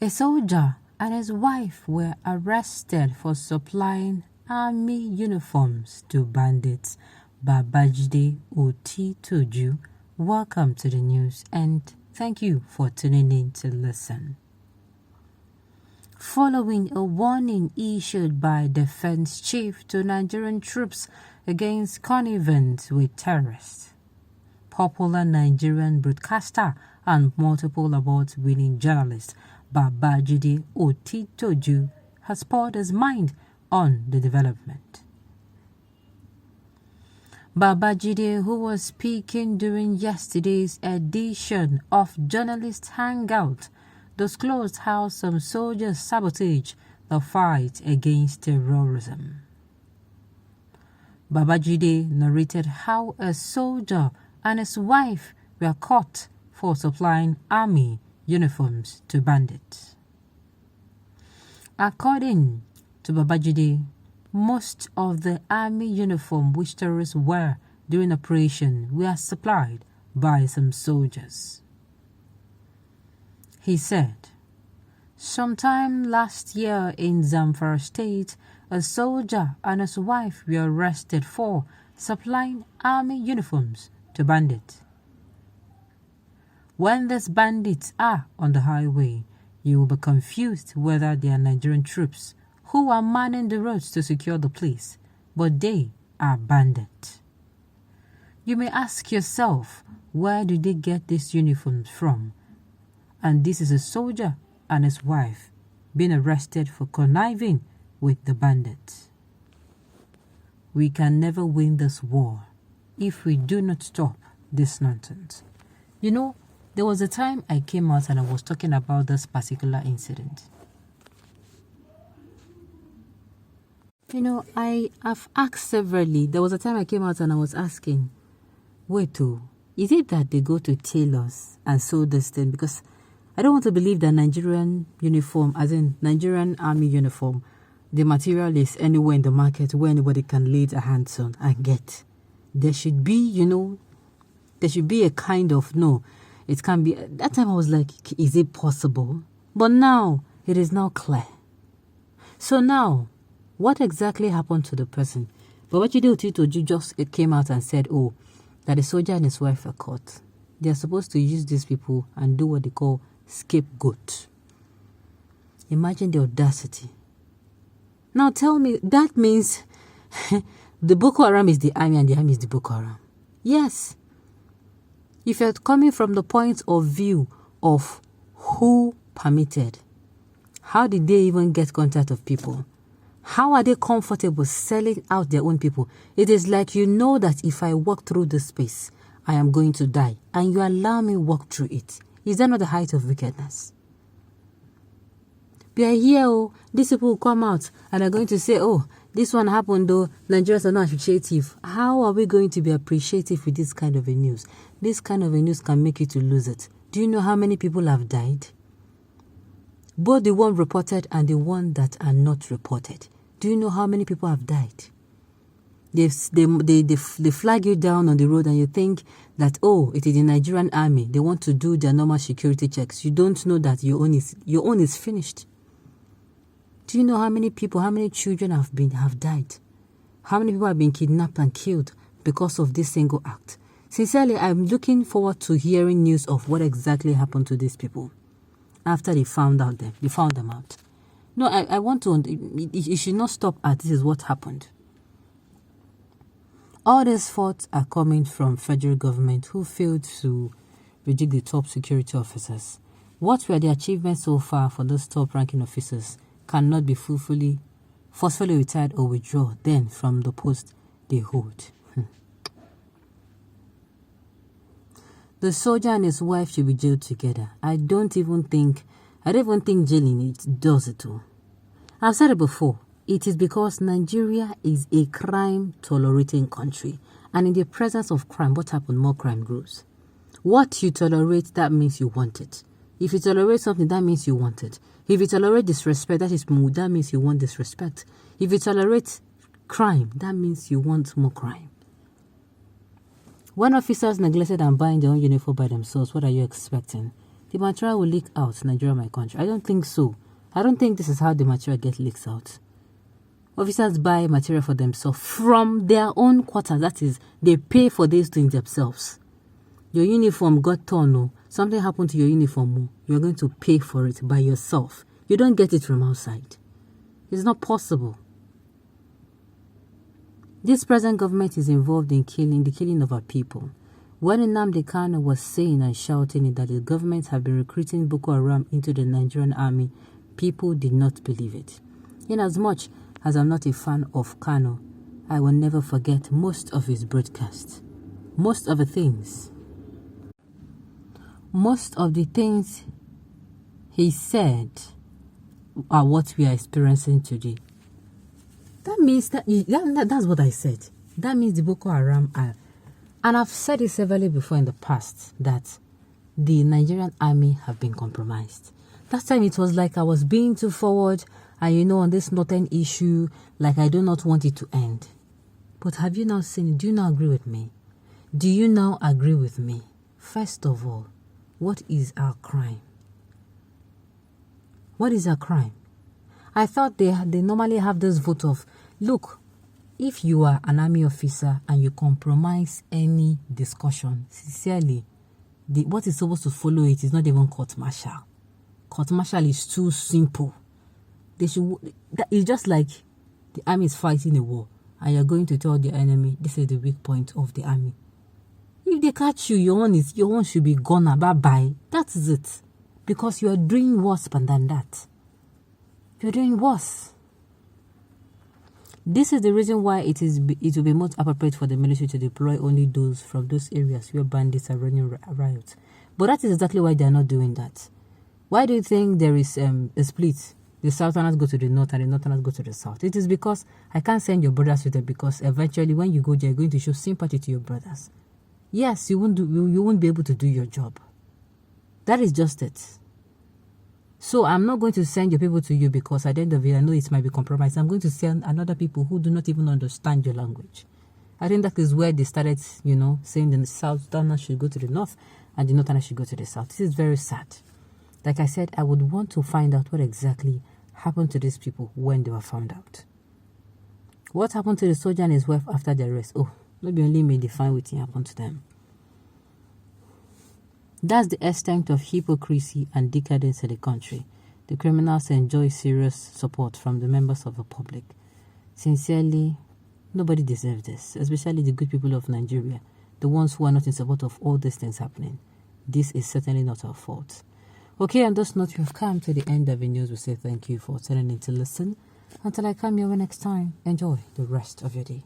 A soldier and his wife were arrested for supplying army uniforms to bandits. Babajide Otitoju. Welcome to the news and thank you for tuning in to listen. Following a warning issued by Defense Chief to Nigerian troops against connivance with terrorists, popular Nigerian broadcaster and multiple award-winning journalist Babajide Otitoju has poured his mind on the development. Babajide, who was speaking during yesterday's edition of Journalist Hangout, disclosed how some soldiers sabotage the fight against terrorism. Babajide narrated how a soldier and his wife were caught for supplying army uniforms to bandits. According to Babajide, most of the army uniform which terrorists wear during operation were supplied by some soldiers. He said, sometime last year in ÂRR3STED State, a soldier and his wife were arrested for supplying army uniforms to bandits. When these bandits are on the highway, you will be confused whether they are Nigerian troops who are manning the roads to secure the place, but they are bandits. You may ask yourself, where do they get these uniforms from? And this is a soldier and his wife being arrested for conniving with the bandits. We can never win this war if we do not stop this nonsense. You know, there was a time I came out and I was talking about this particular incident. You know, I have asked severally. There was a time I came out and I was asking, wait, is it that they go to tailors and sew this thing? Because I don't want to believe that Nigerian uniform, as in Nigerian army uniform, the material is anywhere in the market where anybody can lay their hands on and get. There should be, there should be a kind of, it can be. That time I was like, is it possible? But now, it is now clear. So now, what exactly happened to the person? Babajide Otitoju just came out and said, that the soldier and his wife are caught. They are supposed to use these people and do what they call scapegoat. Imagine the audacity. Now tell me, that means the Boko Haram is the army and the army is the Boko Haram. Yes. If you're coming from the point of view of who permitted, how did they even get contact of people? How are they comfortable selling out their own people? It is like you know that if I walk through this space, I am going to die, and you allow me walk through it. Is that not the height of wickedness? We are here, these people will come out and are going to say, this one happened though, Nigerians are not appreciative. How are we going to be appreciative with this kind of a news? This kind of a news can make you to lose it. Do you know how many people have died? Both the one reported and the one that are not reported. Do you know how many people have died? They flag you down on the road and you think that, it is the Nigerian army. They want to do their normal security checks. You don't know that your own is finished. Do you know how many people, how many children have died? How many people have been kidnapped and killed because of this single act? Sincerely, I'm looking forward to hearing news of what exactly happened to these people after they found them out. No, I want to, it should not stop at this is what happened. All these faults are coming from federal government who failed to reject the top security officers. What were the achievements so far for those top ranking officers cannot be forcefully retired or withdraw then from the post they hold. The soldier and his wife should be jailed together. I don't even think jailing it does it all. I've said it before. It is because Nigeria is a crime-tolerating country. And in the presence of crime, what happens? More crime grows. What you tolerate, that means you want it. If you tolerate something, that means you want it. If you tolerate disrespect, that means you want disrespect. If you tolerate crime, that means you want more crime. When officers neglected and buying their own uniform by themselves, what are you expecting? the material will leak out. Nigeria, my country. I don't think so. I don't think this is how the material gets leaked out. Officers buy material for themselves from their own quarters. That is, they pay for these things themselves. Your uniform got torn, or something happened to your uniform, you're going to pay for it by yourself. You don't get it from outside. It's not possible. This present government is involved in the killing of our people. When Nnamdi Kanu was saying and shouting that the government had been recruiting Boko Haram into the Nigerian army, people did not believe it. Inasmuch as I'm not a fan of Kanu, I will never forget most of his broadcasts. Most of the things he said are what we are experiencing today. That means that's what I said. That means the Boko Haram are, and I've said it severally before in the past, that the Nigerian army have been compromised. That time it was like I was being too forward, and on this northern issue, like I do not want it to end. But have you now seen it? Do you now agree with me? Do you now agree with me? First of all, what is our crime? What is our crime? I thought they normally have this vote of, look, if you are an army officer and you compromise any discussion, sincerely, what is supposed to follow it is not even court-martial. Court-martial is too simple. It's just like the army is fighting a war and you're going to tell the enemy, this is the weak point of the army. If they catch you, your own should be gone. Bye-bye. That is it. Because you are doing worse than that. You're doing worse. This is the reason why it will be most appropriate for the military to deploy only those from those areas where bandits are running riots. But that is exactly why they are not doing that. Why do you think there is a split? The Southerners go to the north and the Northerners go to the south. It is because I can't send your brothers with them, because eventually when you go there, you're going to show sympathy to your brothers. Yes, you won't be able to do your job. That is just it. So I'm not going to send your people to you because at the end of it, I know it might be compromised. I'm going to send another people who do not even understand your language. I think that is where they started, saying the Southerners should go to the north and the Northerners should go to the south. This is very sad. Like I said, I would want to find out what exactly happened to these people when they were found out. What happened to the soldier and his wife after the arrest? Oh, maybe only may define what happened to them. That's the extent of hypocrisy and decadence in the country. The criminals enjoy serious support from the members of the public. Sincerely, nobody deserves this, especially the good people of Nigeria, the ones who are not in support of all these things happening. This is certainly not our fault. Okay, on this note, we have come to the end of the news. We say thank you for tuning in to listen. Until I come your way next time, enjoy the rest of your day.